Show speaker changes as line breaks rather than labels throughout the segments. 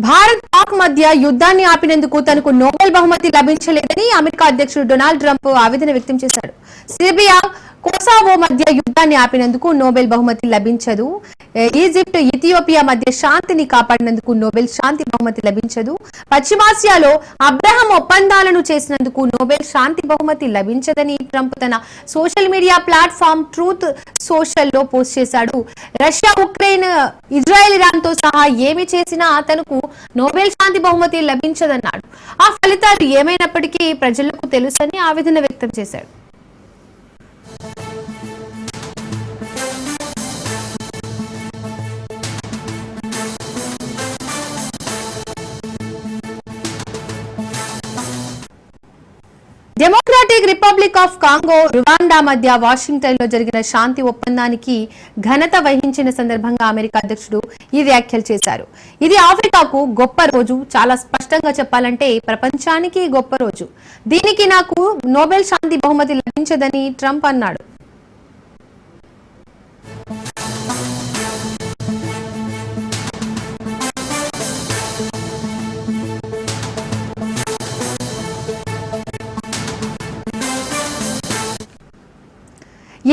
భారత్ పాక్ మధ్య యుద్ధాన్ని ఆపినందుకు తనకు నోబెల్ బహుమతి లభించలేదని అమెరికా అధ్యక్షుడు డొనాల్డ్ ట్రంప్ ఆవేదన వ్యక్తం చేశారు. సిరియా, కొసావో మధ్య యుద్ధాన్ని ఆపినందుకు నోబెల్ బహుమతి లభించదు. ఈజిప్ట్, ఇథియోపియా మధ్య శాంతిని కాపాడినందుకు నోబెల్ శాంతి బహుమతి లభించదు. పశ్చిమాసియాలో అబ్రహం ఒప్పందాలను చేసినందుకు నోబెల్ శాంతి బహుమతి లభించదని ట్రంప్ తన social media platform truth social లో పోస్ట్ చేశాడు. రష్యా, ఉక్రెయిన్, ఇజ్రాయెల్, ఇరాన్ తో సహా ఏమి చేసినా తనకు నోబెల్ శాంతి బహుమతి లభించదన్నాడు. ఆ ఫలితాలు ఏమైనప్పటికీ ప్రజలకు తెలుసని ఆవేదన వ్యక్తం చేశాడు. Democratic republic of Congo, Rwanda మధ్య వాషింగ్టన్ లో జరిగిన శాంతి ఒప్పందానికి ఘనత వహించిన సందర్భంగా అమెరికా అధ్యక్షుడు ఈ వ్యాఖ్యలు చేశారు. ఇది ఆఫ్రికాకు గొప్ప రోజు, చాలా స్పష్టంగా చెప్పాలంటే ప్రపంచానికి గొప్ప రోజు. దీనికి నాకు నోబెల్ శాంతి బహుమతి లభించదని ట్రంప్ అన్నాడు.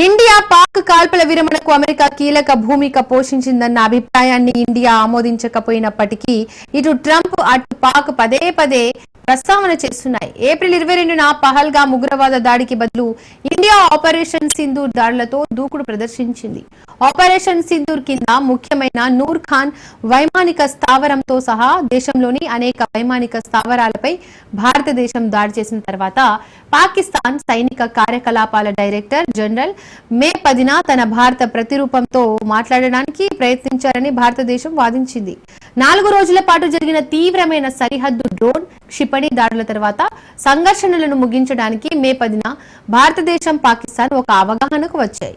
ఇండియా పాక్ కాల్పుల విరమణకు అమెరికా కీలక భూమిక పోషించిందన్న అభిప్రాయాన్ని ఇండియా ఆమోదించకపోయినప్పటికీ ఇటు ట్రంప్ అటు పాక్ పదే పదే ప్రస్తావన చేస్తున్నాయి. ఏప్రిల్ 22న పహల్గామ్ ఉగ్రవాద దాడికి బదులు ఇండియా ఆపరేషన్ సింధూర్ దాడులతో దూకుడు ప్రదర్శించింది. ఆపరేషన్ సింధూర్ కింద ముఖ్యమైన నూర్ ఖాన్ వైమానిక స్థావరంతో సహా దేశంలోని అనేక వైమానిక స్థావరాలపై భారతదేశం దాడి చేసిన తర్వాత పాకిస్తాన్ సైనిక కార్యకలాపాల డైరెక్టర్ జనరల్ మే 10న తన భారత ప్రతిరూపంతో మాట్లాడడానికి ప్రయత్నించారని భారతదేశం వాదించింది. 4 రోజుల పాటు జరిగిన తీవ్రమైన సరిహద్దు డ్రోన్, క్షిపణి దాడుల తర్వాత సంఘర్షణలను ముగించడానికి మే 10న భారతదేశం, పాకిస్తాన్ ఒక అవగాహనకు వచ్చాయి.